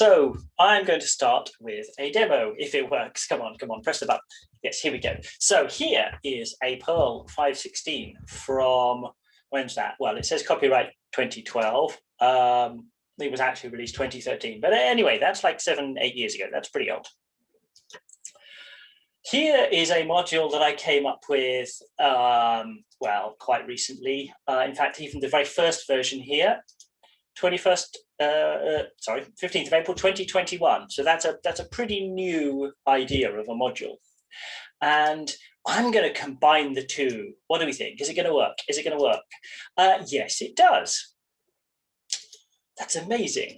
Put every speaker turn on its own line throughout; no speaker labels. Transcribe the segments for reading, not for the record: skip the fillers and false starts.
So I'm going to start with a demo, if it works. Come on, press the button. Yes, here we go. So here is a Perl 5.16 from, when's that? Well, it says copyright 2012. It was actually released 2013. But anyway, that's like 7-8 years ago. That's pretty old. Here is a module that I came up with, well, quite recently. In fact, even the very first version here, 15th of April 2021. So that's a pretty new idea of a module. And I'm going to combine the two. What do we think? Is it going to work? Is it going to work? Yes, it does. That's amazing.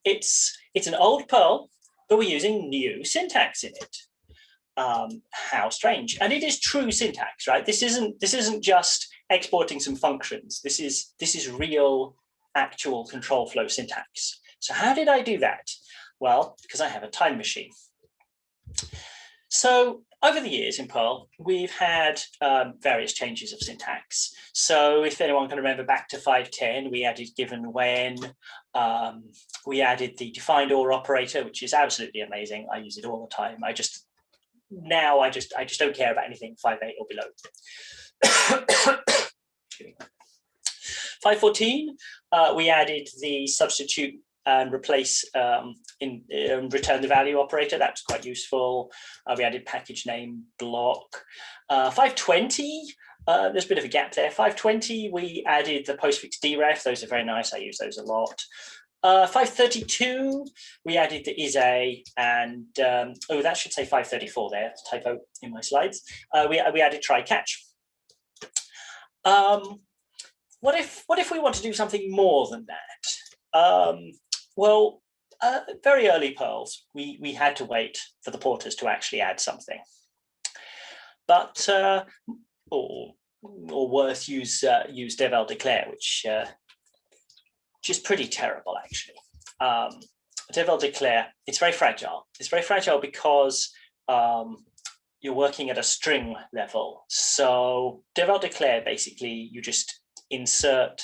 It's an old Perl, but we're using new syntax in it. How strange. And it is true syntax, right? This isn't just exporting some functions. This is real actual control flow syntax. So how did I do that? Well, because I have a time machine. So over the years in Perl, we've had various changes of syntax. So if anyone can remember back to 5.10, we added given when, we added the defined or operator, which is absolutely amazing. I use it all the time. I just don't care about anything 5.8 or below. 5.14, we added the substitute and replace in return the value operator. That's quite useful. We added package name block. 5.20, there's a bit of a gap there. 5.20, we added the postfix deref. Those are very nice. I use those a lot. 5.32, we added the is_a, and oh, that should say 5.34 there. It's a typo in my slides. We added try catch. What if we want to do something more than that? Well, very early Perls, we had to wait for the porters to actually add something. But or worse, use Devel declare, which is pretty terrible actually. Devel declare, it's very fragile. It's very fragile because you're working at a string level. So Devel declare, basically, you just insert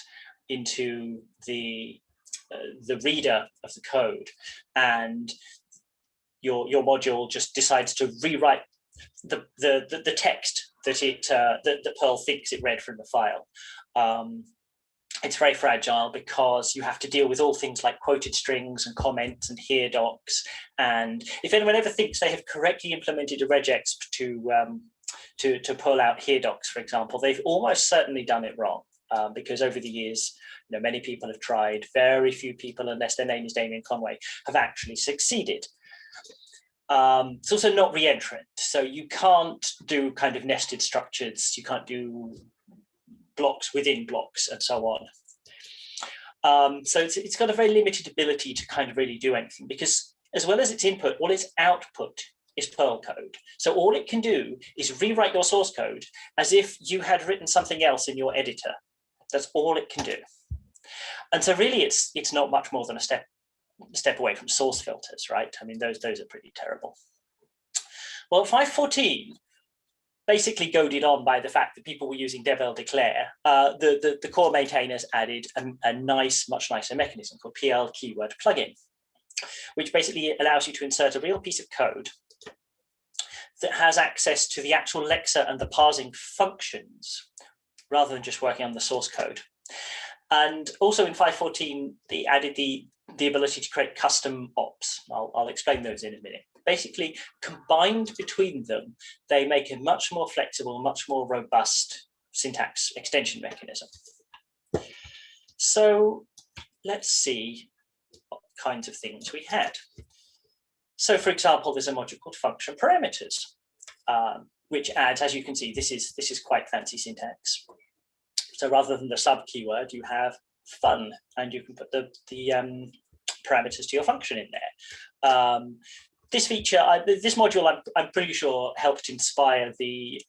into the reader of the code, and your module just decides to rewrite the text that that Perl thinks it read from the file. It's very fragile because you have to deal with all things like quoted strings and comments and here docs. And if anyone ever thinks they have correctly implemented a regex to pull out here docs, for example, they've almost certainly done it wrong. Because over the years, many people have tried. Very few people, unless their name is Damien Conway, have actually succeeded. It's also not reentrant, so you can't do kind of nested structures. You can't do blocks within blocks and so on. So it's got a very limited ability to kind of really do anything, because as well as its input, all its output is Perl code. So all it can do is rewrite your source code as if you had written something else in your editor. That's all it can do. And so really it's not much more than a step away from source filters, right? I mean, those are pretty terrible. Well, 5.14, basically goaded on by the fact that people were using Devel declare, the core maintainers added a much nicer mechanism called PL keyword plugin, which basically allows you to insert a real piece of code that has access to the actual Lexer and the parsing functions, rather than just working on the source code. And also in 5.14, they added the ability to create custom ops. I'll explain those in a minute. Basically, combined between them, they make a much more flexible, much more robust syntax extension mechanism. So let's see what kinds of things we had. So for example, there's a module called function parameters, which adds, as you can see, this is quite fancy syntax. So rather than the sub keyword, you have fun, and you can put the parameters to your function in there. This feature, this module, I'm pretty sure helped inspire the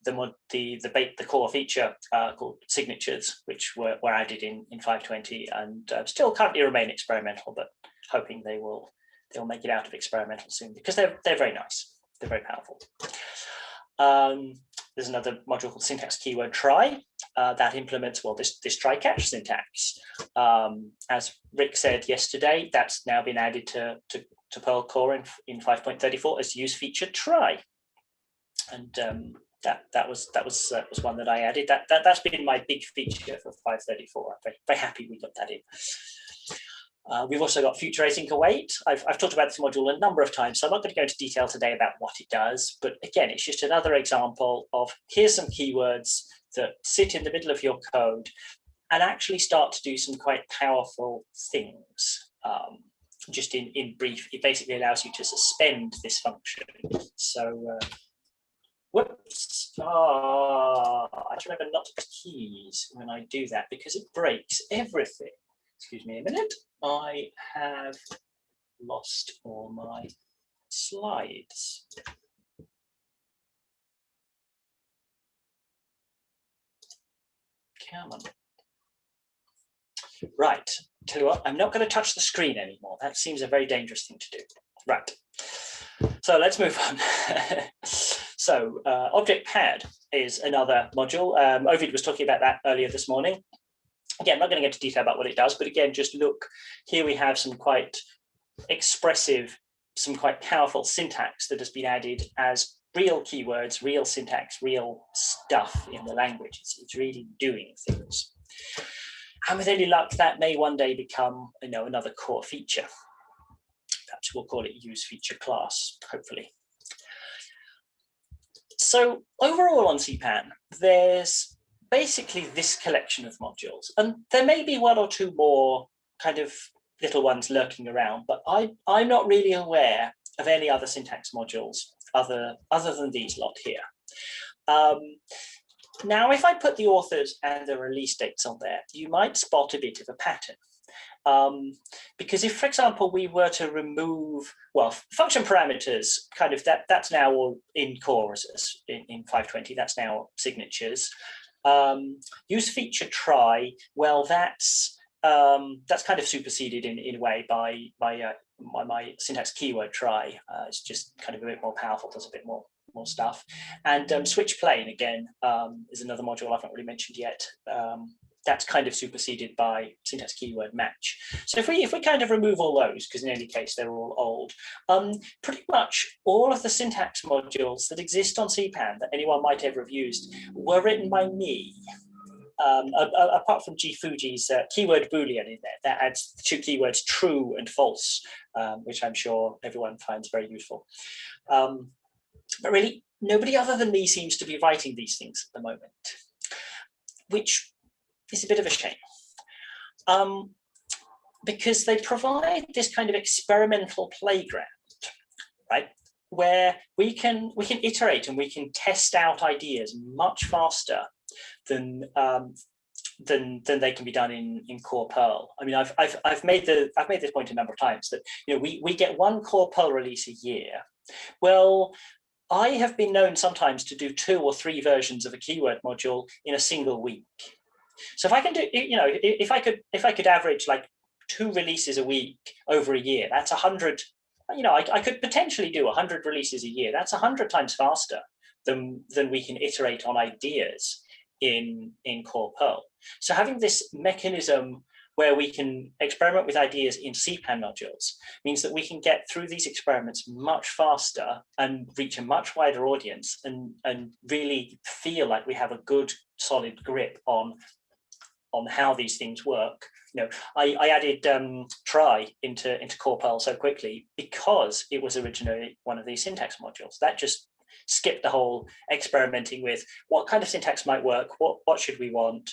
core feature called signatures, which were added in 5.20 and still currently remain experimental, but hoping they'll make it out of experimental soon, because they're very nice. They're very powerful. there's another module called syntax keyword try that implements, well, this try catch syntax. As Rick said yesterday, that's now been added to Perl core in 5.34 as use feature try. And that was one that I added. That's been my big feature for 5.34. I'm very happy we got that in. We've also got future async await. I've talked about this module a number of times, so I'm not going to go into detail today about what it does. But again, it's just another example of here's some keywords that sit in the middle of your code and actually start to do some quite powerful things. Just in brief, it basically allows you to suspend this function. So, whoops, I should remember not to press keys when I do that because it breaks everything. Excuse me a minute. I have lost all my slides. Come on. Right, tell you what, I'm not going to touch the screen anymore. That seems a very dangerous thing to do. Right, so let's move on. So object pad is another module. Ovid was talking about that earlier this morning. Again, I'm not going to get into detail about what it does, but again, just look, here we have some quite expressive, some quite powerful syntax that has been added as real keywords, real syntax, real stuff in the language. It's really doing things. And with any luck, that may one day become, another core feature. Perhaps we'll call it use feature class, hopefully. So overall on CPAN, there's basically this collection of modules, and there may be one or two more kind of little ones lurking around, but I'm not really aware of any other syntax modules other than these lot here. Now, if I put the authors and the release dates on there, you might spot a bit of a pattern. Because if, for example, we were to remove, well, function parameters, kind of that's now all in core in 5.20, that's now signatures. Use feature try, well, that's kind of superseded in a way by my syntax keyword try. It's just kind of a bit more powerful, does a bit more stuff. And switch plane again is another module I've not really mentioned yet. That's kind of superseded by syntax keyword match. So if we kind of remove all those, because in any case they're all old, pretty much all of the syntax modules that exist on CPAN that anyone might ever have used were written by me. Apart from G Fuji's keyword boolean in there, that adds the two keywords true and false, which I'm sure everyone finds very useful. But really, nobody other than me seems to be writing these things at the moment, which is a bit of a shame, because they provide this kind of experimental playground, right, where we can iterate and we can test out ideas much faster than they can be done in core Perl. I mean, I've made this point a number of times that we get one core Perl release a year. Well, I have been known sometimes to do 2 or 3 versions of a keyword module in a single week. So if I can do, if I could average like 2 releases a week over a year, that's 100. I could potentially do 100 releases a year. That's 100 times faster than we can iterate on ideas in core Perl. So having this mechanism where we can experiment with ideas in CPAN modules means that we can get through these experiments much faster and reach a much wider audience and really feel like we have a good solid grip on how these things work. I added try into core Perl so quickly because it was originally one of these syntax modules. That just skipped the whole experimenting with what kind of syntax might work, what should we want.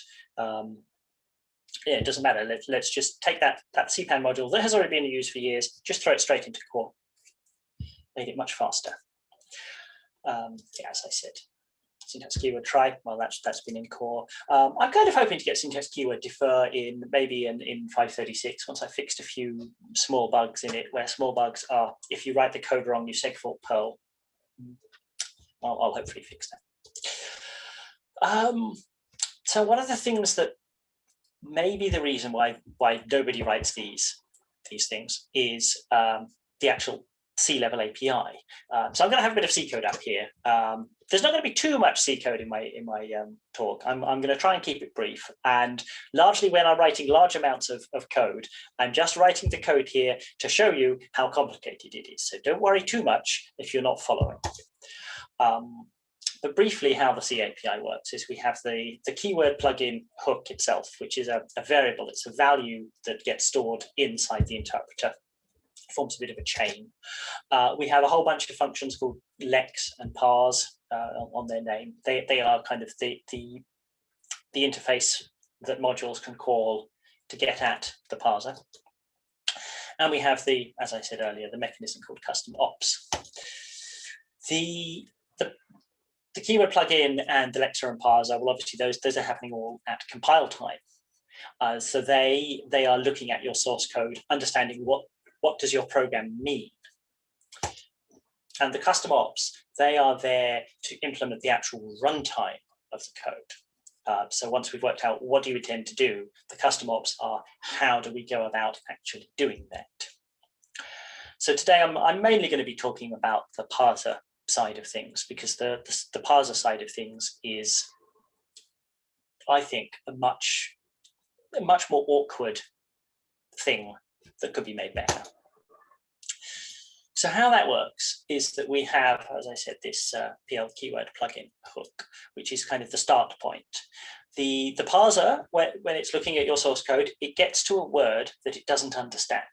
It doesn't matter. Let's just take that CPAN module that has already been used for years, just throw it straight into core. Made it much faster. As I said, syntax keyword try, well, that's been in core. I'm kind of hoping to get syntax keyword defer maybe in 5.36 once I fixed a few small bugs in it, where small bugs are if you write the code wrong, you segfault Perl. I'll hopefully fix that. So one of the things that maybe the reason why nobody writes these things is the actual C-level API. So I'm going to have a bit of C code up here. There's not going to be too much C code in my talk. I'm going to try and keep it brief. And largely when I'm writing large amounts of code, I'm just writing the code here to show you how complicated it is. So don't worry too much if you're not following. But briefly, how the C API works is we have the keyword plugin hook itself, which is a variable. It's a value that gets stored inside the interpreter. It forms a bit of a chain. We have a whole bunch of functions called Lex and Parse on their name. They are kind of the interface that modules can call to get at the parser. And we have as I said earlier, the mechanism called custom ops. The keyword plugin and the Lexer and Parser, well, obviously those are happening all at compile time. So they are looking at your source code, understanding what does your program mean. And the custom ops, they are there to implement the actual runtime of the code. So once we've worked out what do you intend to do, the custom ops are how do we go about actually doing that. So today I'm mainly going to be talking about the parser side of things, because the parser side of things is, I think, a much more awkward thing that could be made better. So how that works is that we have, as I said, this PL keyword plugin hook, which is kind of the start point. The parser, when it's looking at your source code, it gets to a word that it doesn't understand.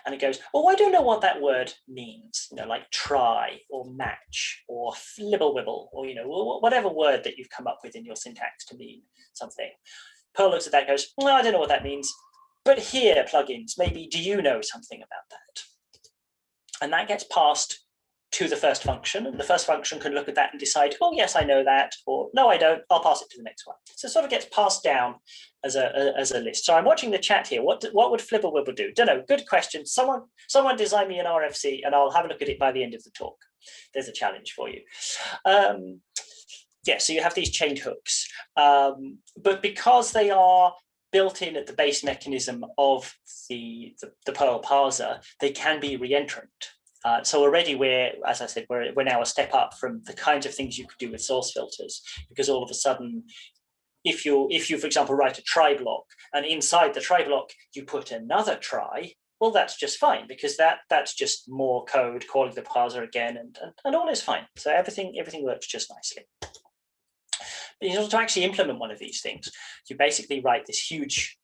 And it goes, oh, I don't know what that word means, like try or match or flibble-wibble, or whatever word that you've come up with in your syntax to mean something. Perl looks at that and goes, well, I don't know what that means, but here, plugins, maybe do you know something about that? And that gets passed to the first function, and the first function can look at that and decide, oh, yes, I know that, or no, I don't, I'll pass it to the next one. So it sort of gets passed down as a list. So I'm watching the chat here. What would Flibble-Wibble do? Don't know, good question. Someone design me an RFC and I'll have a look at it by the end of the talk. There's a challenge for you. Yeah, so you have these chained hooks, but because they are built in at the base mechanism of the Perl parser, they can be reentrant. So already as I said, we're now a step up from the kinds of things you could do with source filters, because all of a sudden, if you, for example, write a try block and inside the try block you put another try, well, that's just fine, because that's just more code calling the parser again, and all is fine. So everything works just nicely. But in order to actually implement one of these things, you basically write this huge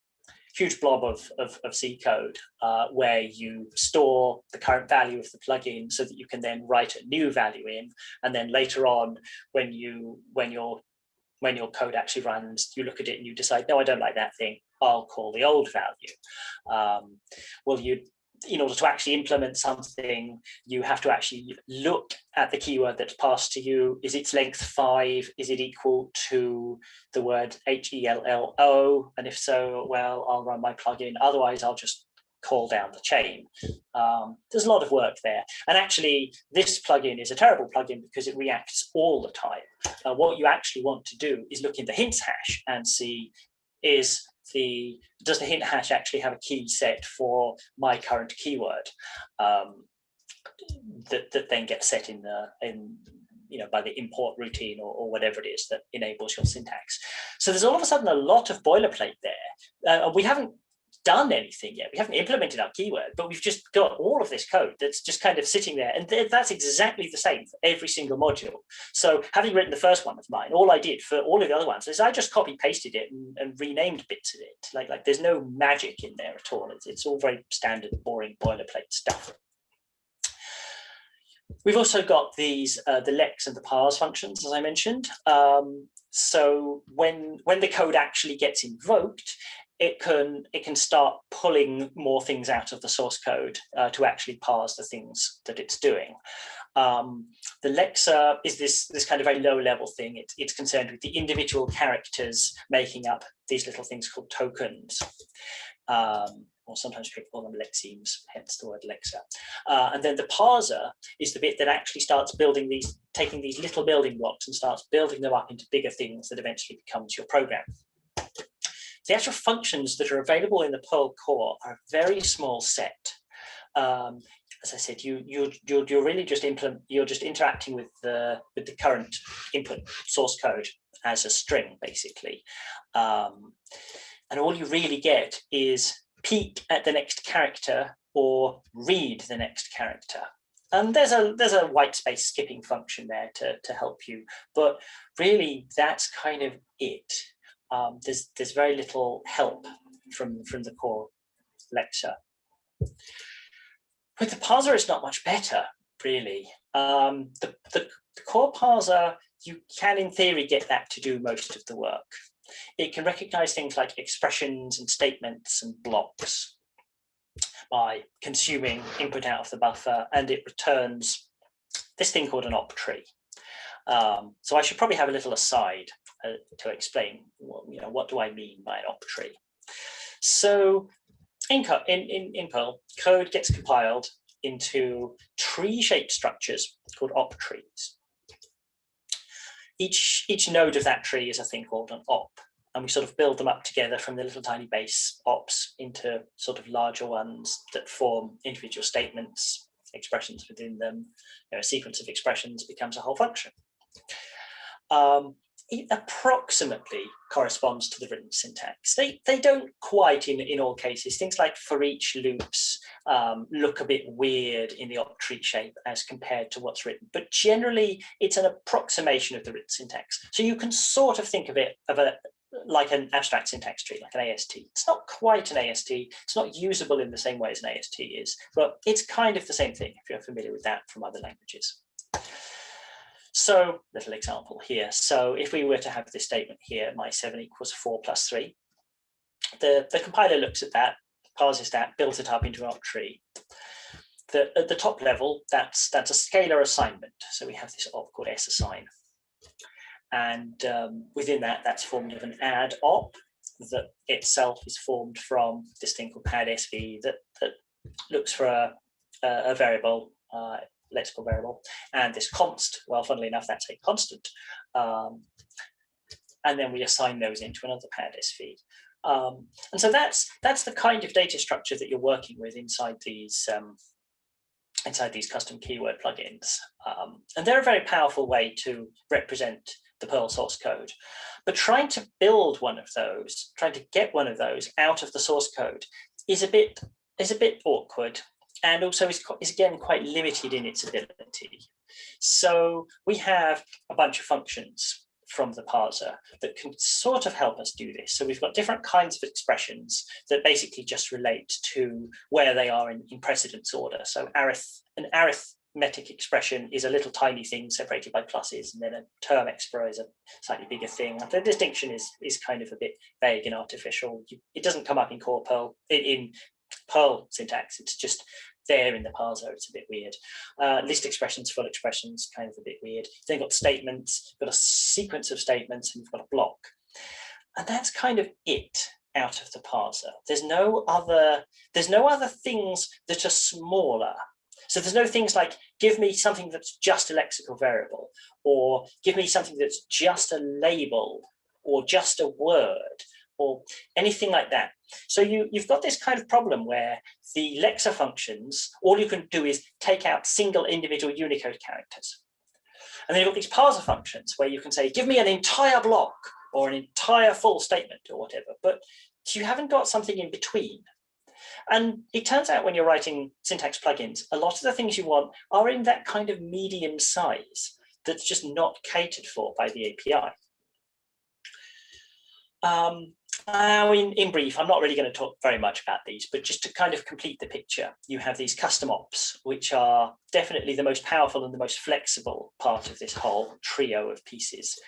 blob of C code where you store the current value of the plugin so that you can then write a new value in, and then later on, when your code actually runs, you look at it and you decide, no, I don't like that thing, I'll call the old value. Well, in order to actually implement something, you have to actually look at the keyword that's passed to you. Is its length 5? Is it equal to the word HELLO? And if so, well, I'll run my plugin. Otherwise, I'll just call down the chain. There's a lot of work there. And actually, this plugin is a terrible plugin because it reacts all the time. What you actually want to do is look in the hints hash and see, does the hint hash actually have a key set for my current keyword that then gets set by the import routine or whatever it is that enables your syntax. So there's all of a sudden a lot of boilerplate there. We haven't done anything yet. We haven't implemented our keyword, but we've just got all of this code that's just kind of sitting there, and that's exactly the same for every single module. So having written the first one of mine, all I did for all of the other ones is I just copy pasted it and renamed bits of it. Like there's no magic in there at all. It's all very standard, boring boilerplate stuff. We've also got these the Lex and the Parse functions, as I mentioned. So when the code actually gets invoked, it can start pulling more things out of the source code to actually parse the things that it's doing. The Lexer is this kind of very low level thing. It's concerned with the individual characters making up these little things called tokens. Or sometimes people call them lexemes, hence the word Lexer. And then the parser is the bit that actually starts taking these little building blocks and starts building them up into bigger things that eventually becomes your program. The actual functions that are available in the Perl core are a very small set. as I said, you're really just interacting with the current input source code as a string, basically, and all you really get is peek at the next character or read the next character. And there's a white space skipping function there to help you, but really that's kind of it. There's very little help from the core Lexer. With the parser, it's not much better, really. The core parser, you can, in theory, get that to do most of the work. It can recognize things like expressions and statements and blocks by consuming input out of the buffer, and it returns this thing called an op tree. So I should probably have a little aside to explain what do I mean by an op tree. So in Perl, code gets compiled into tree-shaped structures called op trees. Each node of that tree is a thing called an op, and we sort of build them up together from the little tiny base ops into sort of larger ones that form individual statements, expressions within them. A sequence of expressions becomes a whole function. It approximately corresponds to the written syntax. They don't quite in all cases. Things like for each loops look a bit weird in the op tree shape as compared to what's written, but generally it's an approximation of the written syntax. So you can sort of think of it like an abstract syntax tree, like an AST. It's not quite an AST. It's not usable in the same way as an AST is, but it's kind of the same thing if you're familiar with that from other languages. So, little example here. So if we were to have this statement here, my 7 equals 4 plus 3, the compiler looks at that, parses that, builds it up into an op tree. At the top level, that's a scalar assignment. So we have this op called sassign. And within that, that's formed of an add op that itself is formed from this thing called pad sv that looks for a variable, lexical variable, and this const, well, funnily enough, that's a constant. And then we assign those into another pad sv. And so that's the kind of data structure that you're working with inside these custom keyword plugins. And they're a very powerful way to represent the Perl source code. But trying to build one of those, trying to get one of those out of the source code is a bit awkward, and also is again quite limited in its ability. So we have a bunch of functions from the parser that can sort of help us do this. So we've got different kinds of expressions that basically just relate to where they are in precedence order. So an arithmetic expression is a little tiny thing separated by pluses, and then a term expr is a slightly bigger thing. The distinction is kind of a bit vague and artificial. It doesn't come up in core Perl, in Perl syntax. It's just there in the parser. It's a bit weird. List expressions, full expressions, kind of a bit weird. Then got statements, got a sequence of statements, and you've got a block. And that's kind of it out of the parser. There's no other things that are smaller. So there's no things like, give me something that's just a lexical variable, or give me something that's just a label, or just a word, or anything like that. So you've got this kind of problem where the Lexer functions, all you can do is take out single individual Unicode characters. And then you've got these parser functions where you can say, give me an entire block or an entire full statement or whatever, but you haven't got something in between. And it turns out when you're writing syntax plugins, a lot of the things you want are in that kind of medium size that's just not catered for by the API. Now, in brief, I'm not really going to talk very much about these, but just to kind of complete the picture, you have these custom ops, which are definitely the most powerful and the most flexible part of this whole trio of pieces.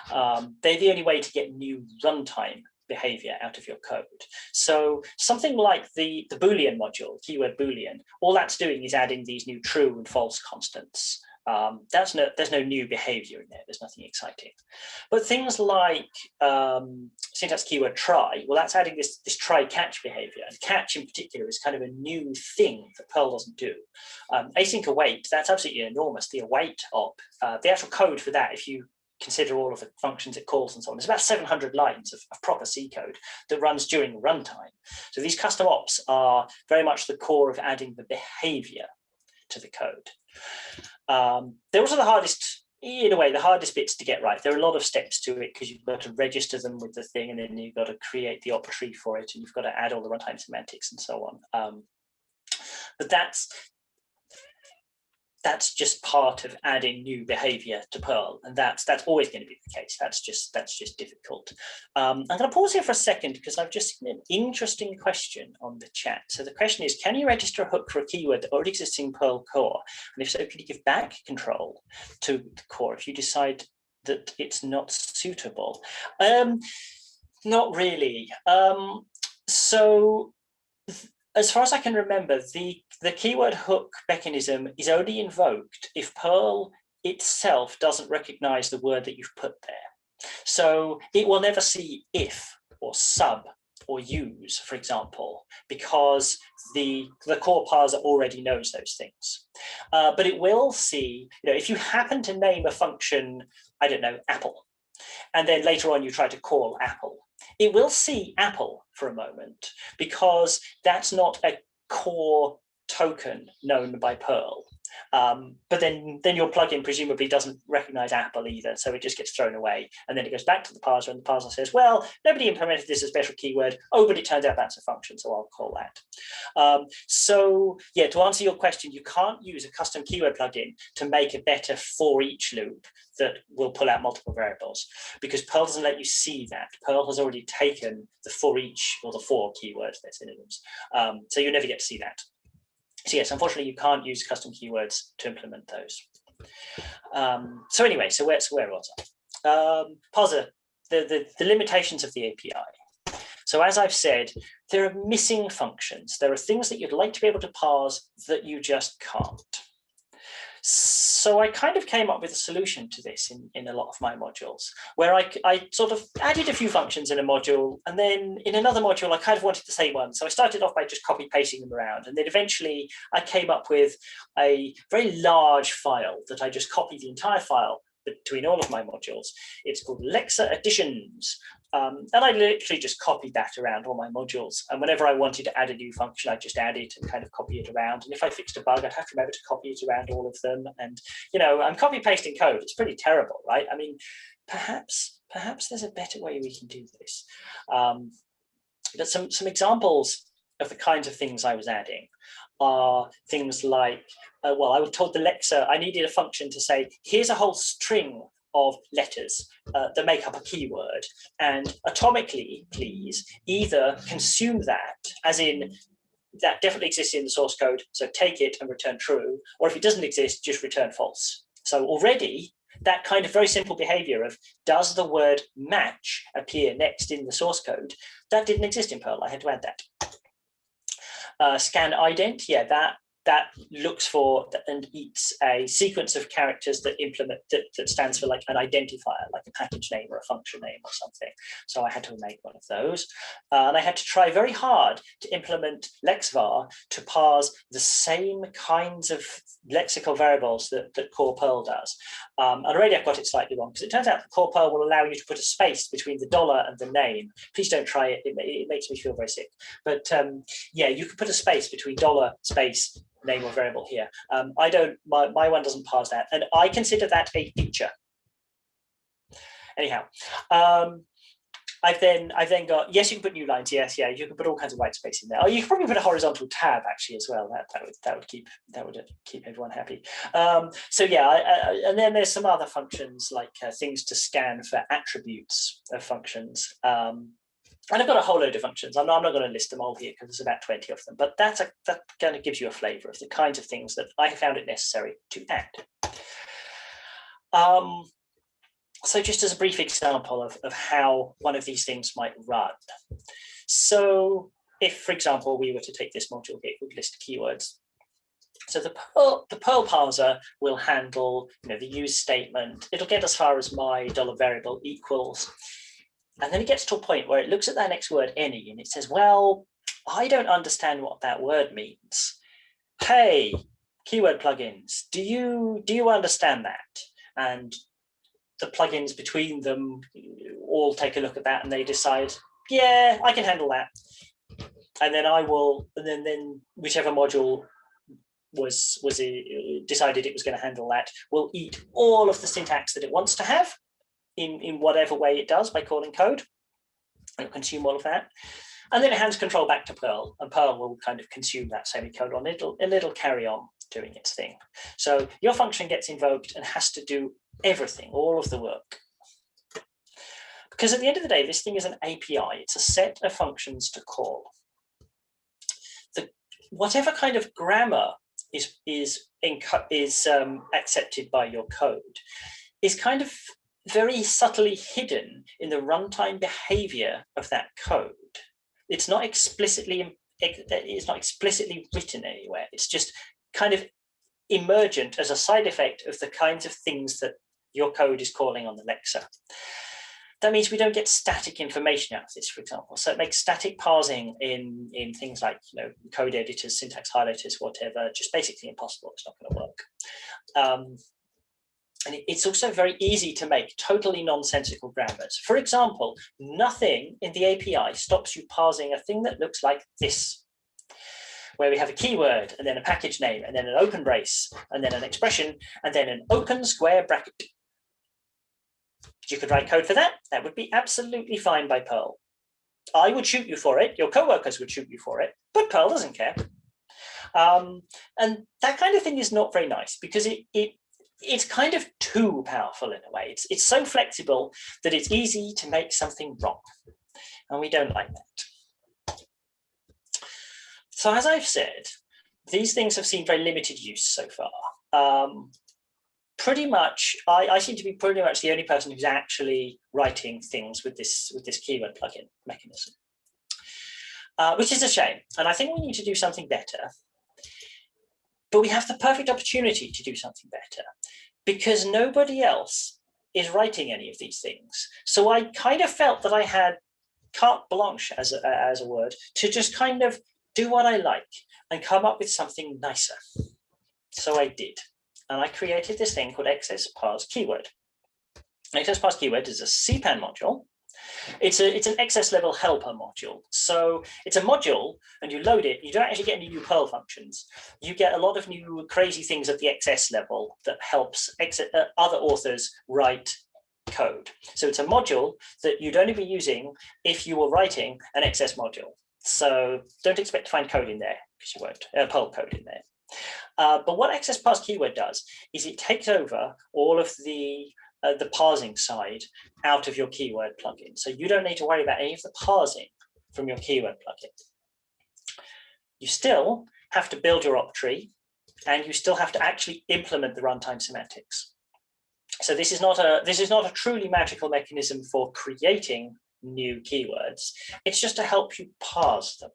They're the only way to get new runtime behavior out of your code. So something like the Boolean module, keyword Boolean, all that's doing is adding these new true and false constants. There's no new behavior in there. There's nothing exciting. But things like syntax keyword try, well, that's adding this try catch behavior. And catch in particular is kind of a new thing that Perl doesn't do. Async await, that's absolutely enormous. The await op, the actual code for that, if you consider all of the functions it calls and so on, there's about 700 lines of proper C code that runs during runtime. So these custom ops are very much the core of adding the behavior. to the code. They're also the hardest, in a way, the hardest bits to get right. There are a lot of steps to it because you've got to register them with the thing, and then you've got to create the op tree for it, and you've got to add all the runtime semantics and so on. But that's just part of adding new behavior to Perl, and that's always going to be the case. That's just difficult. I'm going to pause here for a second because I've just seen an interesting question on the chat. So the question is, can you register a hook for a keyword that already exists in Perl core? And if so, can you give back control to the core if you decide that it's not suitable? Not really. So as far as I can remember, the keyword hook mechanism is only invoked if Perl itself doesn't recognize the word that you've put there. So it will never see if or sub or use, for example, because the core parser already knows those things. But it will see, if you happen to name a function, I don't know, apple, and then later on you try to call apple, it will see apple for a moment because that's not a core token known by Perl. But then your plugin presumably doesn't recognize apple either, so it just gets thrown away. And then it goes back to the parser, and the parser says, well, nobody implemented this as a special keyword. Oh, but it turns out that's a function, so I'll call that. So yeah, to answer your question, you can't use a custom keyword plugin to make a better for each loop that will pull out multiple variables, because Perl doesn't let you see that. Perl has already taken the for each or the for keywords, they're synonyms. So you never get to see that. So yes, unfortunately, you can't use custom keywords to implement those. So anyway, so where was I? Parser, the limitations of the API. So as I've said, there are missing functions. There are things that you'd like to be able to parse that you just can't. So I kind of came up with a solution to this in a lot of my modules, where I sort of added a few functions in a module, and then in another module, I kind of wanted the same one. So I started off by just copy pasting them around. And then eventually I came up with a very large file that I just copied the entire file between all of my modules. It's called Lexer Additions. And I literally just copied that around all my modules. And whenever I wanted to add a new function, I just add it and kind of copy it around. And if I fixed a bug, I'd have to remember to copy it around all of them. And, I'm copy pasting code. It's pretty terrible, right? I mean, perhaps there's a better way we can do this. But some examples of the kinds of things I was adding are things like, well, I was told the Lexer, I needed a function to say, here's a whole string of letters that make up a keyword, and atomically, please, either consume that, as in that definitely exists in the source code, so take it and return true, or if it doesn't exist, just return false. So already, that kind of very simple behavior of does the word match appear next in the source code, that didn't exist in Perl. I had to add that. Scan ident, yeah, that looks for and eats a sequence of characters that that stands for like an identifier, like a package name or a function name or something. So I had to make one of those. And I had to try very hard to implement lexvar to parse the same kinds of lexical variables that core Perl does. And already I've got it slightly wrong, because it turns out that core Perl will allow you to put a space between the dollar and the name. Please don't try it. It makes me feel very sick. But yeah, you can put a space between dollar space name or variable here. I don't, my one doesn't parse that, and I consider that a feature. Anyhow, I've then got, yes, you can put new lines. Yes, yeah, you can put all kinds of white space in there. Oh, you can probably put a horizontal tab actually as well. That would keep everyone happy. So yeah, and then there's some other functions like things to scan for attributes of functions. And I've got a whole load of functions. I'm not going to list them all here because there's about 20 of them, but that kind of gives you a flavor of the kinds of things that I found it necessary to add. So just as a brief example of how one of these things might run. So if, for example, we were to take this module here called list keywords. So the Perl parser will handle the use statement. It'll get as far as my $variable equals. And then it gets to a point where it looks at that next word, any, and it says, well, I don't understand what that word means. Hey, keyword plugins, do you understand that? And the plugins between them all take a look at that and they decide, yeah, I can handle that. And then then whichever module decided it was going to handle that, will eat all of the syntax that it wants to have in whatever way it does by calling code. It'll consume all of that. And then it hands control back to Perl, and Perl will kind of consume that semicolon, and it'll carry on doing its thing. So your function gets invoked and has to do everything, all of the work. Because at the end of the day, this thing is an API. It's a set of functions to call. Whatever kind of grammar is accepted by your code is kind of very subtly hidden in the runtime behavior of that code. It's not explicitly written anywhere. It's just kind of emergent as a side effect of the kinds of things that your code is calling on the Lexer. That means we don't get static information out of this, for example. So it makes static parsing in things like code editors, syntax highlighters, whatever, just basically impossible. It's not going to work. And it's also very easy to make totally nonsensical grammars. For example, nothing in the API stops you parsing a thing that looks like this, where we have a keyword and then a package name and then an open brace and then an expression and then an open square bracket. You could write code for that. That would be absolutely fine by Perl. I would shoot you for it. Your coworkers would shoot you for it, but Perl doesn't care. And that kind of thing is not very nice because it's kind of too powerful in a way. It's so flexible that it's easy to make something wrong, and we don't like that. So as I've said, these things have seen very limited use so far. Pretty much, I seem to be pretty much the only person who's actually writing things with this keyword plugin mechanism, which is a shame. And I think we need to do something better. But we have the perfect opportunity to do something better because nobody else is writing any of these things. So I kind of felt that I had carte blanche, as a word, to just kind of do what I like and come up with something nicer. So I did. And I created this thing called XS Parse Keyword. XS Parse Keyword is a CPAN module. It's an XS level helper module. So it's a module and you load it. You don't actually get any new Perl functions. You get a lot of new crazy things at the XS level that helps other authors write code. So it's a module that you'd only be using if you were writing an XS module. So don't expect to find code in there because you won't, Perl code in there. But what XS Parse Keyword does is it takes over all of the parsing side out of your keyword plugin. So you don't need to worry about any of the parsing from your keyword plugin. You still have to build your op tree, and you still have to actually implement the runtime semantics. So this is not a truly magical mechanism for creating new keywords. It's just to help you parse them.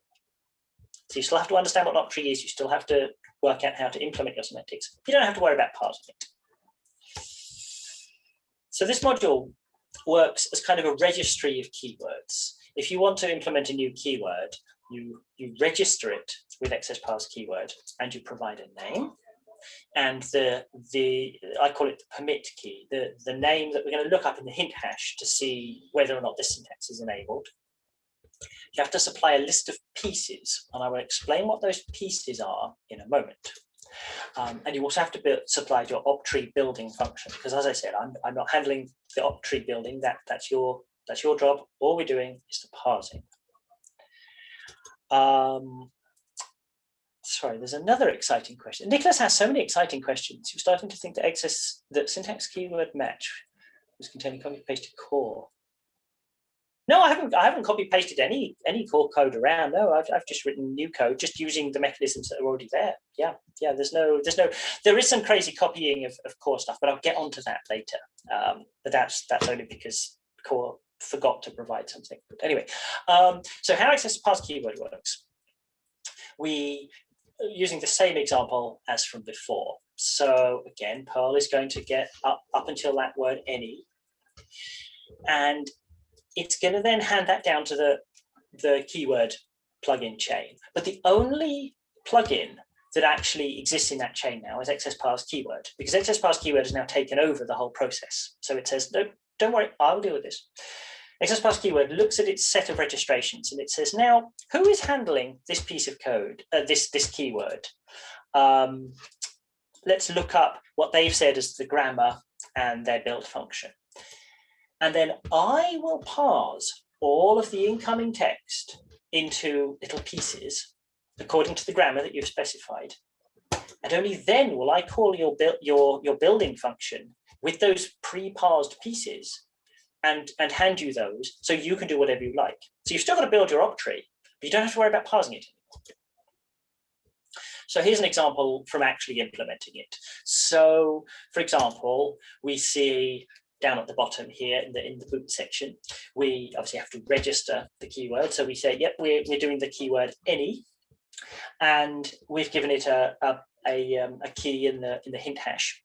So you still have to understand what an op tree is. You still have to work out how to implement your semantics. You don't have to worry about parsing it. So this module works as kind of a registry of keywords. If you want to implement a new keyword, you register it with XS Parse Keyword and you provide a name and I call it the permit key, the name that we're going to look up in the hint hash to see whether or not this syntax is enabled. You have to supply a list of pieces, and I will explain what those pieces are in a moment. And you also have to supply your op tree building function, because as I said, I'm not handling the op tree building. That's your job. All we're doing is the parsing. Sorry, there's another exciting question. Nicholas has so many exciting questions. You're starting to think that syntax keyword match was containing copy-pasted core. No, I haven't copy-pasted any core code around. No, I've just written new code, just using the mechanisms that are already there. Yeah. There is some crazy copying of core stuff, but I'll get onto that later. But that's only because core forgot to provide something. But anyway, so how XS Parse Keyword works? We using the same example as from before. So again, Perl is going to get up until that word any, and it's going to then hand that down to the keyword plugin chain. But the only plugin that actually exists in that chain now is XS Parse Keyword, because XS Parse Keyword has now taken over the whole process. So it says, no, don't worry, I'll deal with this. XS Parse Keyword looks at its set of registrations and it says, now, who is handling this piece of code, this keyword? let's look up what they've said as the grammar and their build function. And then I will parse all of the incoming text into little pieces according to the grammar that you've specified. And only then will I call your building function with those pre-parsed pieces and hand you those so you can do whatever you like. So you've still got to build your octree, but you don't have to worry about parsing it anymore. So here's an example from actually implementing it. So for example, we see down at the bottom here in the boot section, we obviously have to register the keyword. So we say, yep, we're doing the keyword any, and we've given it a key in the hint hash,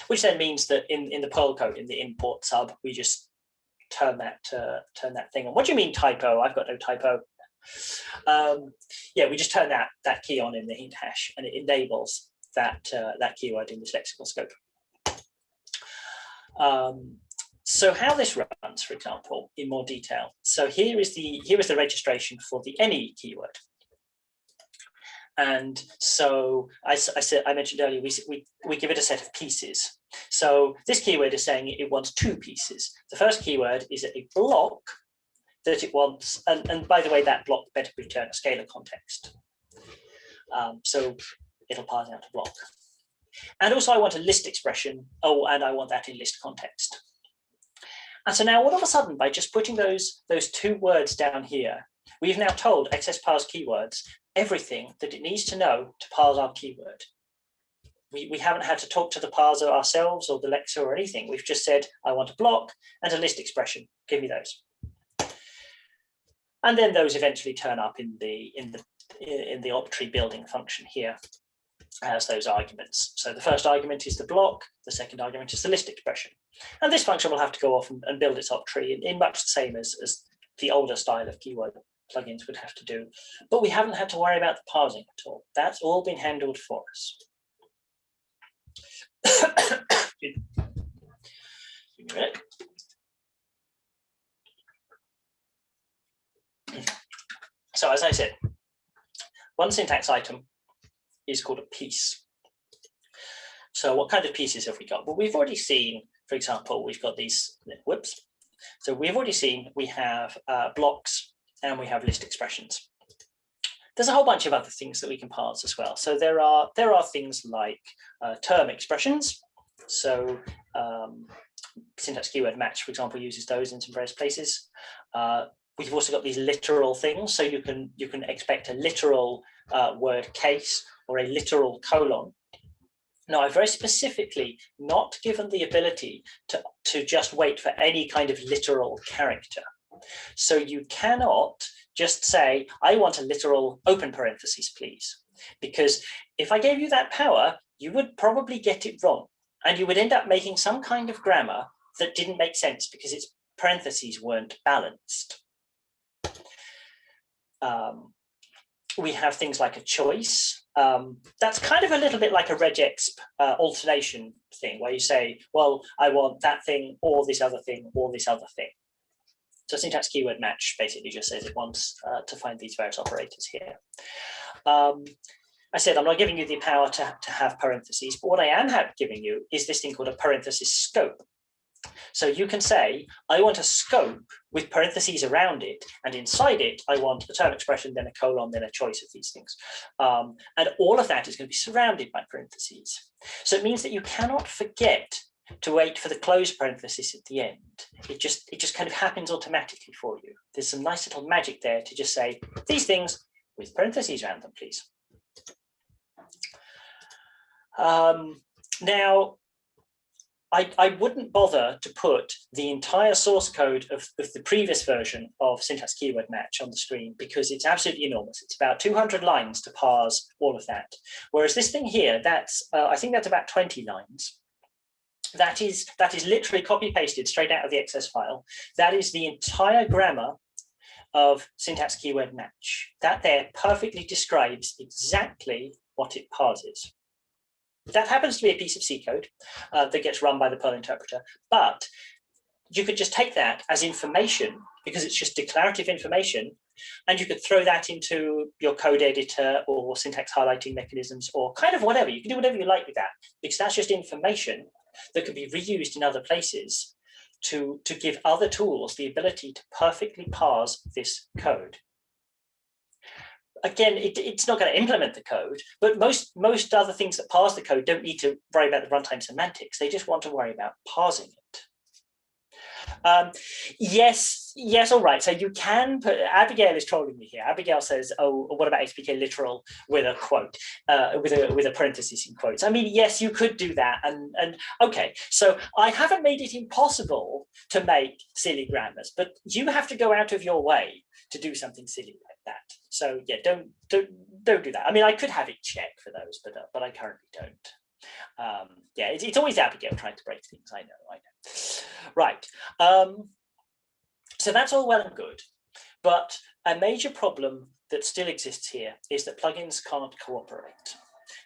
which then means that in the Perl code, in the import sub, we just turn that thing on. What do you mean typo? I've got no typo. Yeah, we just turn that key on in the hint hash, and it enables that keyword in this lexical scope. So how this runs, for example, in more detail. So here is the registration for the any keyword. And so I mentioned earlier, we give it a set of pieces. So this keyword is saying it wants two pieces. The first keyword is a block that it wants, and by the way, that block better return a scalar context. So it'll parse out a block. And also I want a list expression. Oh, and I want that in list context. And so now all of a sudden, by just putting those two words down here, we've now told access parse keywords everything that it needs to know to parse our keyword. We haven't had to talk to the parser ourselves or the Lexer or anything. We've just said, I want a block and a list expression. Give me those. And then those eventually turn up in the octree building function here as those arguments. So the first argument is the block, the second argument is the list expression. And this function will have to go off and build its octree in much the same as the older style of keyword plugins would have to do. But we haven't had to worry about the parsing at all. That's all been handled for us. Give me a minute. So as I said, one syntax item is called a piece. So what kind of pieces have we got? Well, we've already seen, for example, we've got these, whoops. So we've already seen we have blocks and we have list expressions. There's a whole bunch of other things that we can parse as well. So there are things like term expressions. So syntax keyword match, for example, uses those in some various places. We've also got these literal things. So you can expect a literal word case or a literal colon. Now, I've very specifically not given the ability to just wait for any kind of literal character. So you cannot just say, I want a literal open parentheses, please. Because if I gave you that power, you would probably get it wrong. And you would end up making some kind of grammar that didn't make sense because its parentheses weren't balanced. We have things like a choice. That's kind of a little bit like a regexp alternation thing where you say, well, I want that thing or this other thing or this other thing. So syntax keyword match basically just says it wants to find these various operators here. I said I'm not giving you the power to have parentheses, but what I am giving you is this thing called a parenthesis scope. So you can say, I want a scope with parentheses around it, and inside it, I want a term expression, then a colon, then a choice of these things. And all of that is going to be surrounded by parentheses. So it means that you cannot forget to wait for the closed parenthesis at the end. It just kind of happens automatically for you. There's some nice little magic there to just say, these things with parentheses around them, please. Now, I wouldn't bother to put the entire source code of the previous version of syntax keyword match on the screen because it's absolutely enormous. It's about 200 lines to parse all of that. Whereas this thing here, I think that's about 20 lines. That is literally copy pasted straight out of the XS file. That is the entire grammar of syntax keyword match. That there perfectly describes exactly what it parses. That happens to be a piece of C code that gets run by the Perl interpreter, but you could just take that as information because it's just declarative information, and you could throw that into your code editor or syntax highlighting mechanisms or kind of whatever. You can do whatever you like with that because that's just information that can be reused in other places to give other tools the ability to perfectly parse this code. Again, it's not going to implement the code, but most other things that parse the code don't need to worry about the runtime semantics. They just want to worry about parsing it. Yes, all right. So you can put, Abigail is trolling me here. Abigail says, oh, what about HPK literal with a quote, with a parenthesis in quotes? I mean, yes, you could do that. And okay, so I haven't made it impossible to make silly grammars, but you have to go out of your way to do something silly like that. So yeah, don't do that. I mean, I could have it check for those, but I currently don't. Yeah, it's always Abigail trying to break things. I know. Right. So that's all well and good, but a major problem that still exists here is that plugins can't cooperate.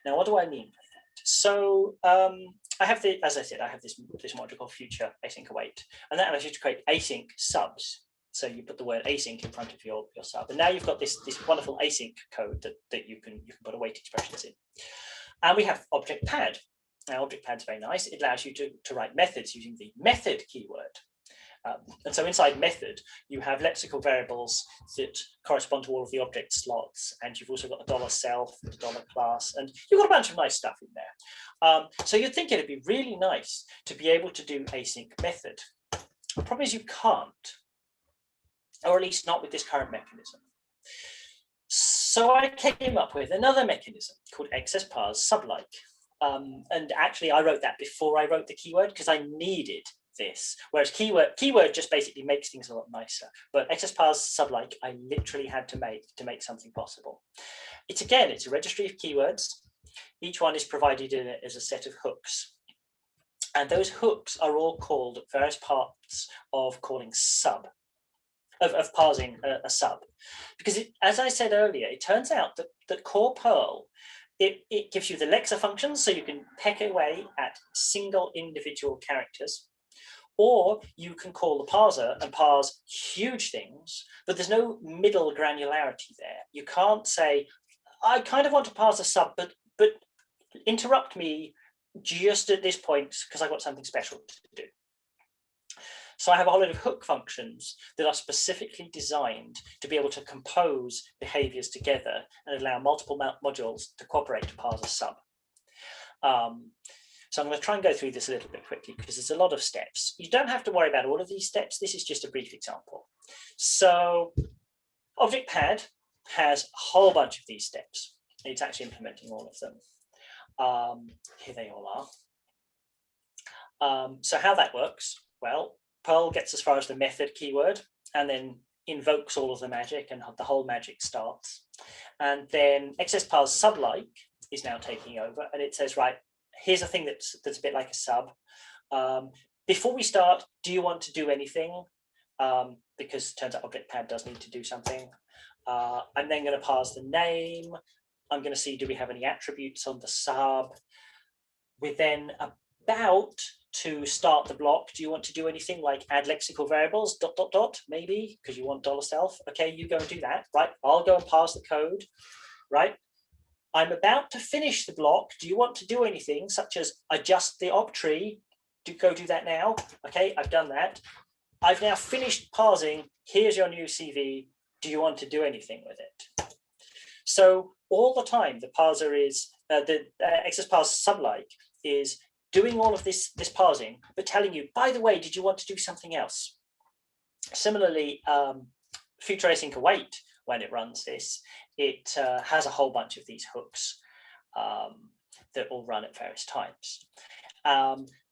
Now, what do I mean by that? So I have the, as I said, I have this module called future async await, and that allows you to create async subs. So you put the word async in front of your sub, and now you've got this wonderful async code that you can put await expressions in. And we have object pad. Now, object pad's very nice. It allows you to write methods using the method keyword. And so inside method, you have lexical variables that correspond to all of the object slots, and you've also got the $self, the $class, and you've got a bunch of nice stuff in there. So you'd think it'd be really nice to be able to do async method. The problem is you can't, or at least not with this current mechanism. So I came up with another mechanism called XSParse Sublike. And actually, I wrote that before I wrote the keyword because I needed this. Whereas keyword just basically makes things a lot nicer. But XSParse Sublike, I literally had to make something possible. It's a registry of keywords. Each one is provided in it as a set of hooks. And those hooks are all called various parts of calling sub, of parsing a sub. Because as I said earlier, it turns out that core Perl, it gives you the Lexer functions, so you can peck away at single individual characters, or you can call the parser and parse huge things, but there's no middle granularity there. You can't say, I kind of want to parse a sub, but interrupt me just at this point because I've got something special to do. So I have a whole lot of hook functions that are specifically designed to be able to compose behaviors together and allow multiple modules to cooperate to parse a sub. So I'm going to try and go through this a little bit quickly because there's a lot of steps. You don't have to worry about all of these steps. This is just a brief example. So Object Pad has a whole bunch of these steps. It's actually implementing all of them. Here they all are. So how that works, well, Perl gets as far as the method keyword and then invokes all of the magic and the whole magic starts. And then XSParse Sublike is now taking over and it says, right, here's a thing that's a bit like a sub. Before we start, do you want to do anything? Because it turns out Object Pad does need to do something. I'm then going to parse the name. I'm going to see, do we have any attributes on the sub? We're then about to start the block. Do you want to do anything like add lexical variables, ... maybe, because you want $self? Okay, you go and do that, right? I'll go and parse the code, right? I'm about to finish the block. Do you want to do anything such as adjust the op tree? Go do that now. Okay, I've done that. I've now finished parsing. Here's your new CV. Do you want to do anything with it? So all the time, the parser is, the XSParse Sublike is doing all of this parsing, but telling you, by the way, did you want to do something else? Similarly, future async await, when it runs this, it has a whole bunch of these hooks that all run at various times,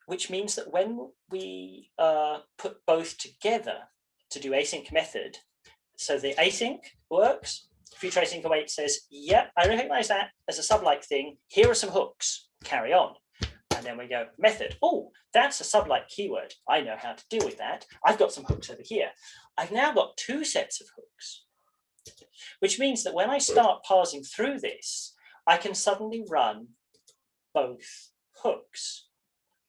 which means that when we put both together to do async method, so the async works, future async await says, yep, I recognize that as a sub-like thing. Here are some hooks, carry on. And then we go method. Oh, that's a sub-like keyword. I know how to deal with that. I've got some hooks over here. I've now got two sets of hooks, which means that when I start parsing through this, I can suddenly run both hooks.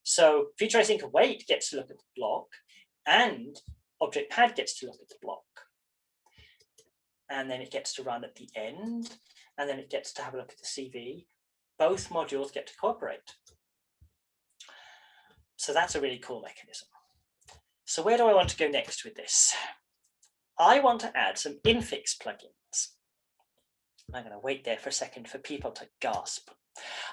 So future async await gets to look at the block, and object pad gets to look at the block. And then it gets to run at the end, and then it gets to have a look at the CV. Both modules get to cooperate. So that's a really cool mechanism. So where do I want to go next with this? I want to add some infix plugins. I'm going to wait there for a second for people to gasp.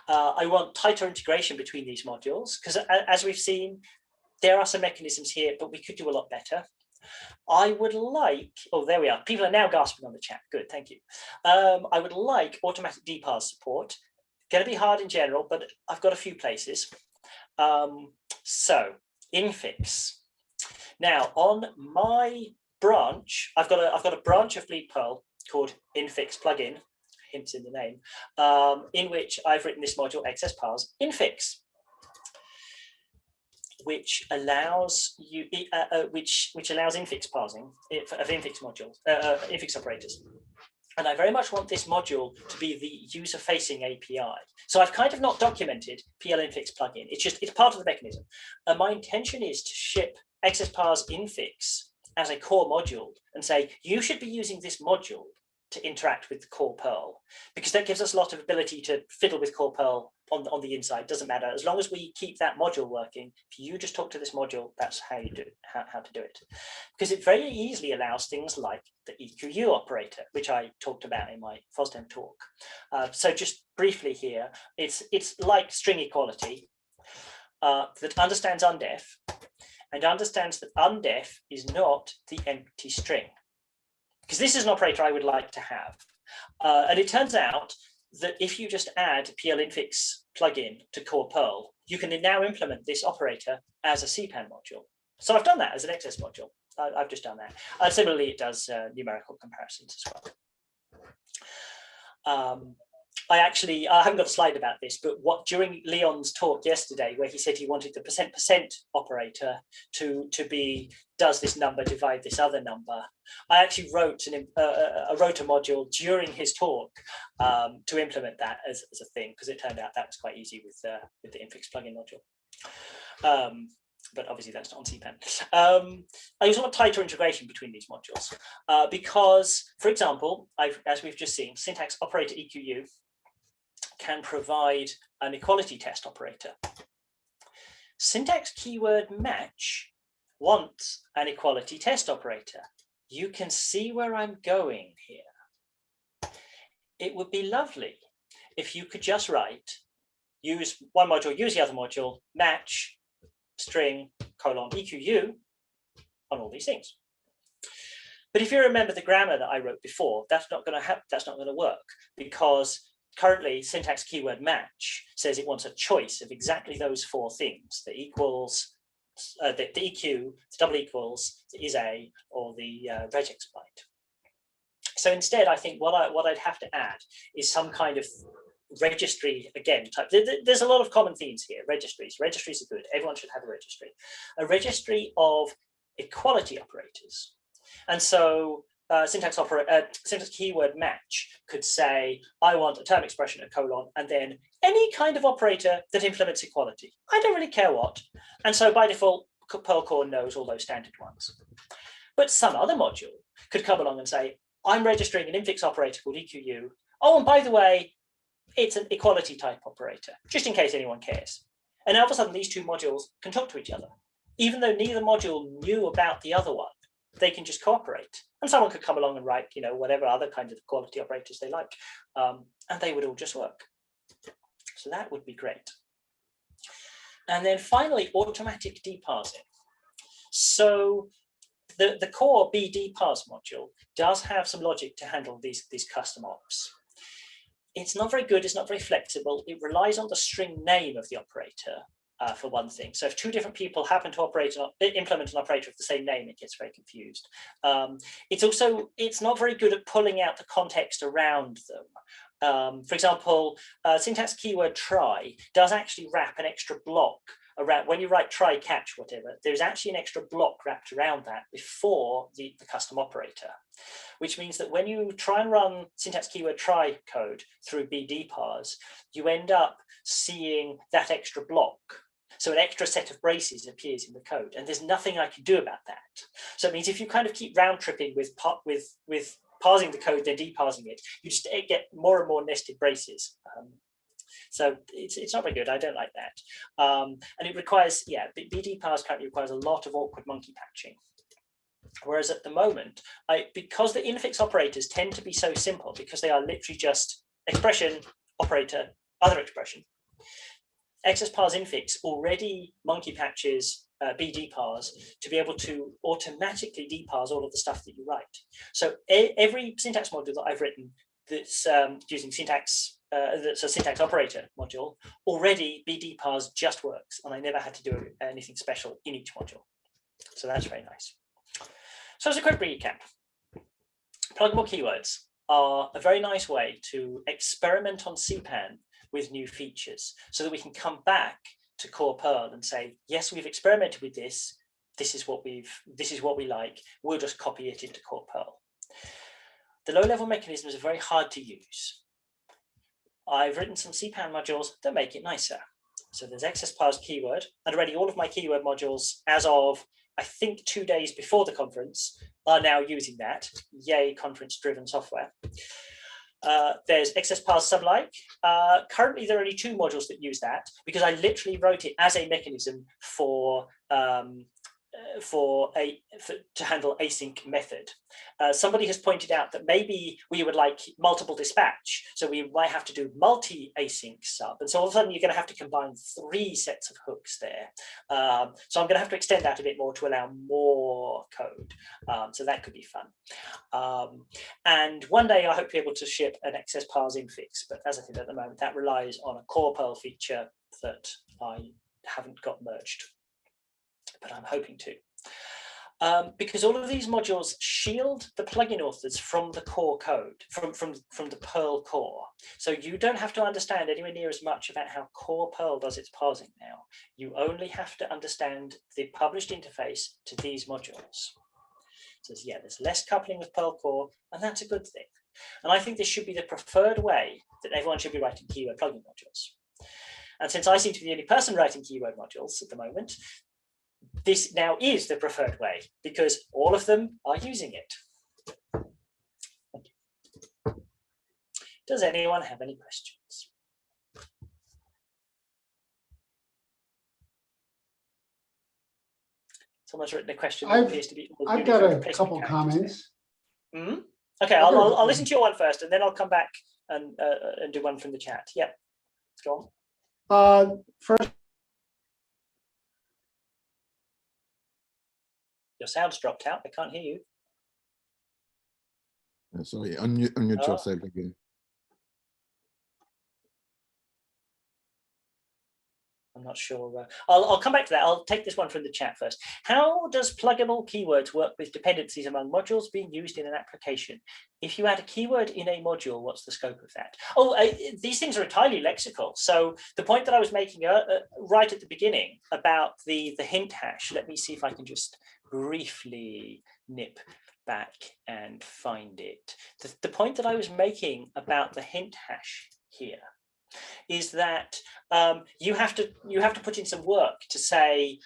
I want tighter integration between these modules, because as we've seen, there are some mechanisms here, but we could do a lot better. I would like, oh, there we are. People are now gasping on the chat. Good, thank you. I would like automatic deparse support. Going to be hard in general, but I've got a few places. So infix. Now on my branch, I've got a branch of Bleed Perl called infix plugin, hints in the name, in which I've written this module XSParse infix, which allows you which allows infix parsing of infix modules, infix operators. And I very much want this module to be the user-facing API. So I've kind of not documented PL infix plugin. It's part of the mechanism. And my intention is to ship XSParse infix as a core module and say, you should be using this module to interact with the core Perl, because that gives us a lot of ability to fiddle with core Perl on the inside. Doesn't matter, as long as we keep that module working. If you just talk to this module, that's how you do it, how to do it, because it very easily allows things like the EQU operator, which I talked about in my FOSDEM talk. So just briefly here, it's like string equality that understands undef and understands that undef is not the empty string. Because this is an operator I would like to have. And it turns out that if you just add PL infix plugin to core Perl, you can now implement this operator as a CPAN module. So I've done that as an XS module. I've just done that. Similarly, it does numerical comparisons as well. I haven't got a slide about this, but during Leon's talk yesterday, where he said he wanted the %% operator to be, does this number divide this other number? I actually wrote a module during his talk to implement that as a thing, because it turned out that was quite easy with the infix plugin module. But obviously that's not on CPAN. I also want tighter integration between these modules because, for example, as we've just seen, syntax operator EQU can provide an equality test operator. Syntax keyword match wants an equality test operator. You can see where I'm going here. It would be lovely if you could just write, use one module, use the other module, match, string, colon, EQU on all these things. But if you remember the grammar that I wrote before, that's not going to work, because currently syntax keyword match says it wants a choice of exactly those four things: the equals, the EQ, the double equals, the is a, or the regex byte. So instead, I think what I'd have to add is some kind of registry again type. There's a lot of common themes here. Registries are good. Everyone should have a registry of equality operators. And so syntax keyword match could say, I want a term expression, a colon, and then any kind of operator that implements equality. I don't really care what. And so by default, Perl core knows all those standard ones. But some other module could come along and say, I'm registering an infix operator called EQU. Oh, and by the way, it's an equality type operator, just in case anyone cares. And all of a sudden, these two modules can talk to each other. Even though neither module knew about the other one, they can just cooperate. And someone could come along and write, whatever other kind of equality operators they like, and they would all just work. So that would be great. And then finally, automatic deparsing. So the core bdparse module does have some logic to handle these custom ops. It's not very good, it's not very flexible. It relies on the string name of the operator for one thing. So if two different people happen to implement an operator of the same name, it gets very confused. It's not very good at pulling out the context around them. For example, syntax keyword try does actually wrap an extra block around. When you write try, catch, whatever, there's actually an extra block wrapped around that before the custom operator, which means that when you try and run syntax keyword try code through bdparse, you end up seeing that extra block. So an extra set of braces appears in the code, and there's nothing I can do about that. So it means if you kind of keep round tripping with parsing the code, then deparsing it, you just get more and more nested braces. So it's not very good. I don't like that. And it requires, yeah, bdparse currently requires a lot of awkward monkey patching. Whereas at the moment, because the infix operators tend to be so simple, because they are literally just expression, operator, other expression, XSParse infix already monkey patches bdparse to be able to automatically deparse all of the stuff that you write. So every syntax module that I've written that's using syntax, that's a syntax operator module, already bdparse just works, and I never had to do anything special in each module. So that's very nice. So as a quick recap, pluggable keywords are a very nice way to experiment on CPAN with new features, so that we can come back to core Perl and say, yes, we've experimented with this. This is what we like. We'll just copy it into core Perl. The low-level mechanisms are very hard to use. I've written some CPAN modules that make it nicer. So there's XSParse keyword, and already all of my keyword modules, as of I think 2 days before the conference, are now using that. Yay, conference-driven software. There's XSParse Sublike. Currently, there are only 2 modules that use that, because I literally wrote it as a mechanism to handle async method. Somebody has pointed out that maybe we would like multiple dispatch, so we might have to do multi-async sub, and so all of a sudden you're going to have to combine 3 sets of hooks there. So I'm going to have to extend that a bit more to allow more code. So that could be fun. And one day I hope to be able to ship an XSParse infix, but as I think at the moment, that relies on a core Perl feature that I haven't got merged, but I'm hoping to. Because all of these modules shield the plugin authors from the core code, from the Perl core. So you don't have to understand anywhere near as much about how core Perl does its parsing now. You only have to understand the published interface to these modules. So yeah, there's less coupling with Perl core, and that's a good thing. And I think this should be the preferred way that everyone should be writing keyword plugin modules. And since I seem to be the only person writing keyword modules at the moment, this now is the preferred way, because all of them are using it. Thank you. Does anyone have any questions? Someone's written a question that appears to be.
I've got a couple comments.
Mm-hmm. Okay, I'll listen to your one first, and then I'll come back and do one from the chat. Yeah, go
on. First.
Your sound's dropped out. I can't hear you.
Sorry, unmute yourself again.
I'm not sure. I'll come back to that. I'll take this one from the chat first. How does pluggable keywords work with dependencies among modules being used in an application? If you add a keyword in a module, what's the scope of that? Oh, these things are entirely lexical. So the point that I was making right at the beginning about the hint hash, let me see if I can just briefly nip back and find it. The point that I was making about the hint hash here is that you have to put in some work to say,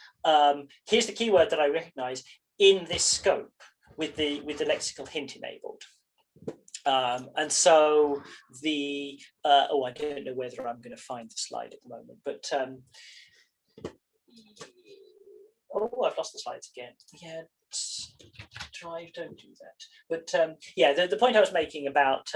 here's the keyword that I recognize in this scope with the lexical hint enabled. And so the oh, I don't know whether I'm going to find the slide at the moment, but oh, I've lost the slides again. Yeah, Drive, don't do that. But yeah, the point I was making about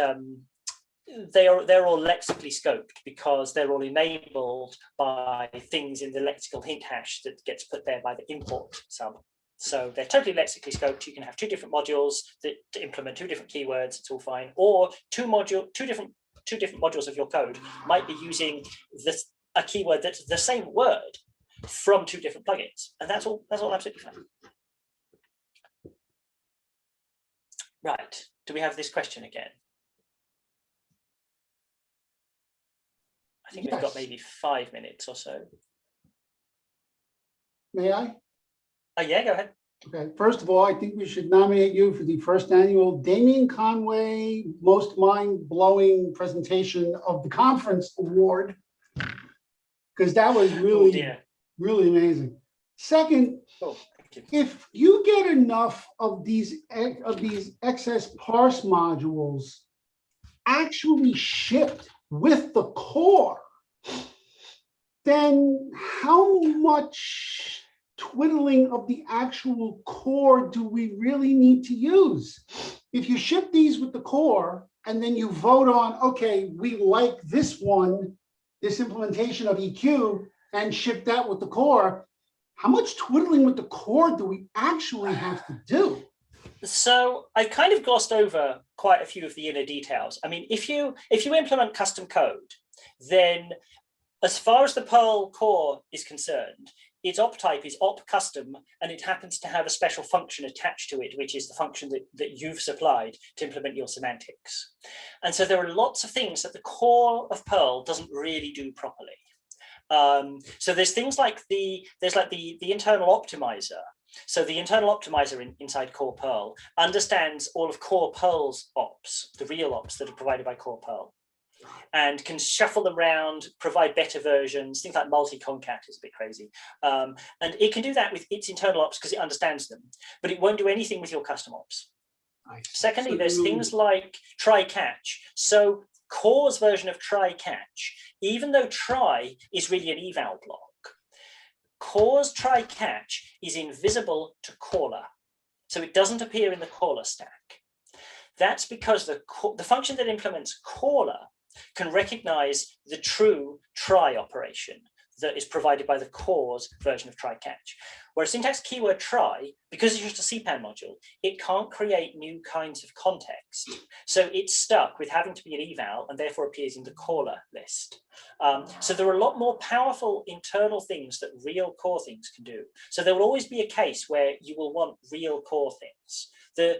they're all lexically scoped because they're all enabled by things in the lexical hint hash that gets put there by the import sub. So they're totally lexically scoped. You can have 2 different modules that implement 2 different keywords. It's all fine. Or two different modules of your code might be using a keyword that's the same word from 2 different plugins, and that's all absolutely fine. Right. Do we have this question again? I think we've got maybe 5 minutes or so.
May I?
Yeah, go ahead.
Okay. First of all, I think we should nominate you for the first annual Damien Conway Most Mind-Blowing Presentation of the Conference Award, because that was really Really amazing. Second,
Cool. Thank you.
if you get enough of these excess parse modules actually shipped with the core, then how much twiddling of the actual core do we really need to use? If you ship these with the core and then you vote on, okay, we like this one, this implementation of EQ, and ship that with the core, how much twiddling with the core do we actually have to do?
So I kind of glossed over quite a few of the inner details. I mean, if you implement custom code, then as far as the Perl core is concerned, its op type is op custom, and it happens to have a special function attached to it, which is the function that you've supplied to implement your semantics. And so there are lots of things that the core of Perl doesn't really do properly. So there's things like the internal optimizer. So the internal optimizer inside core Perl understands all of core Perl's ops, the real ops that are provided by core Perl, and can shuffle them around, provide better versions. Things like multi-concat is a bit crazy. And it can do that with its internal ops because it understands them, but it won't do anything with your custom ops. Secondly, there's things like try-catch. So core's version of try-catch, even though try is really an eval block, core's try-catch is invisible to caller. So it doesn't appear in the caller stack. That's because the function that implements caller can recognize the true try operation that is provided by the core's version of try-catch. Whereas syntax keyword try, because it's just a CPAN module, it can't create new kinds of context. So it's stuck with having to be an eval and therefore appears in the caller list. So there are a lot more powerful internal things that real core things can do. So there will always be a case where you will want real core things. The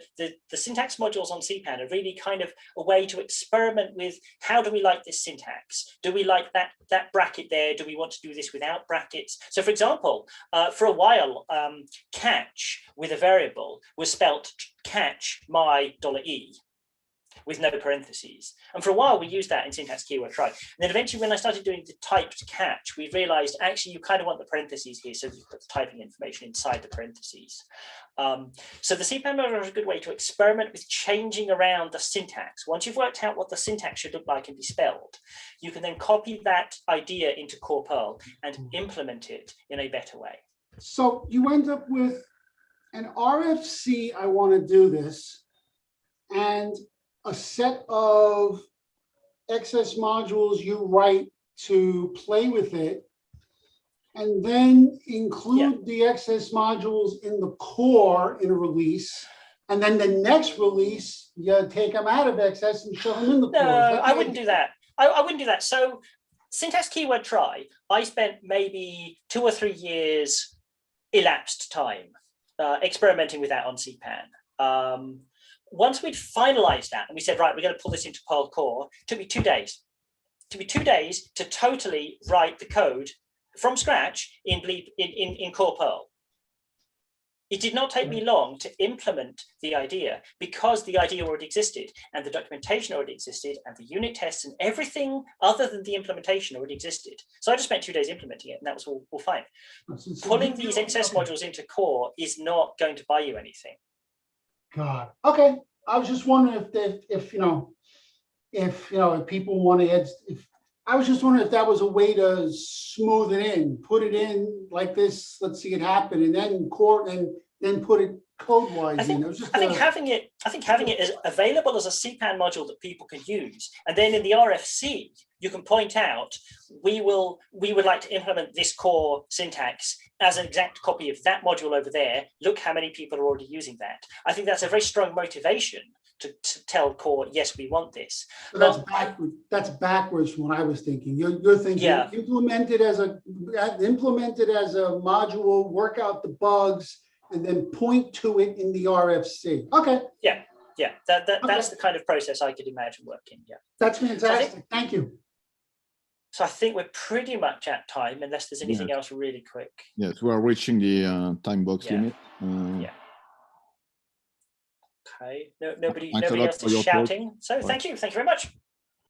syntax modules on CPAN are really kind of a way to experiment with how do we like this syntax? Do we like that bracket there? Do we want to do this without brackets? So for example, for a while, catch with a variable was spelt catch my $e with no parentheses. And for a while, we used that in syntax keyword try. And then eventually, when I started doing the typed catch, we realized actually you kind of want the parentheses here, so you put the typing information inside the parentheses. So the CPAN module is a good way to experiment with changing around the syntax. Once you've worked out what the syntax should look like and be spelled, you can then copy that idea into core Perl and implement it in a better way.
So you end up with an RFC, I want to do this, and a set of excess modules you write to play with it, and then include the excess modules in the core in a release, and then the next release, you take them out of excess and show them in the core.
No, I wouldn't do that. I wouldn't do that. So syntax keyword try, I spent maybe 2 or 3 years elapsed time experimenting with that on CPAN. Once we'd finalized that and we said, right, we're going to pull this into Perl core, it took me 2 days. It took me 2 days to totally write the code from scratch in core Perl. It did not take me long to implement the idea because the idea already existed and the documentation already existed and the unit tests and everything other than the implementation already existed. So I just spent 2 days implementing it and that was all fine. Pulling these excess modules into core is not going to buy you anything.
God. Okay. I was just wondering if people want to add, I was just wondering if that was a way to smooth it in, put it in like this, let's see it happen, and then core and then put it code-wise in.
I think having it as available as a CPAN module that people can use, and then in the RFC, you can point out, we would like to implement this core syntax as an exact copy of that module over there. Look how many people are already using that. I think that's a very strong motivation to tell core, yes, we want this.
So that's backwards from what I was thinking. You're thinking implement it as a module, work out the bugs, and then point to it in the RFC. Okay.
Yeah. That's the kind of process I could imagine working. Yeah.
That's fantastic. Thank you.
So I think we're pretty much at time, unless there's anything else really quick.
Yes, we are reaching the time box limit.
Okay. Nobody else is shouting. So thank you very much.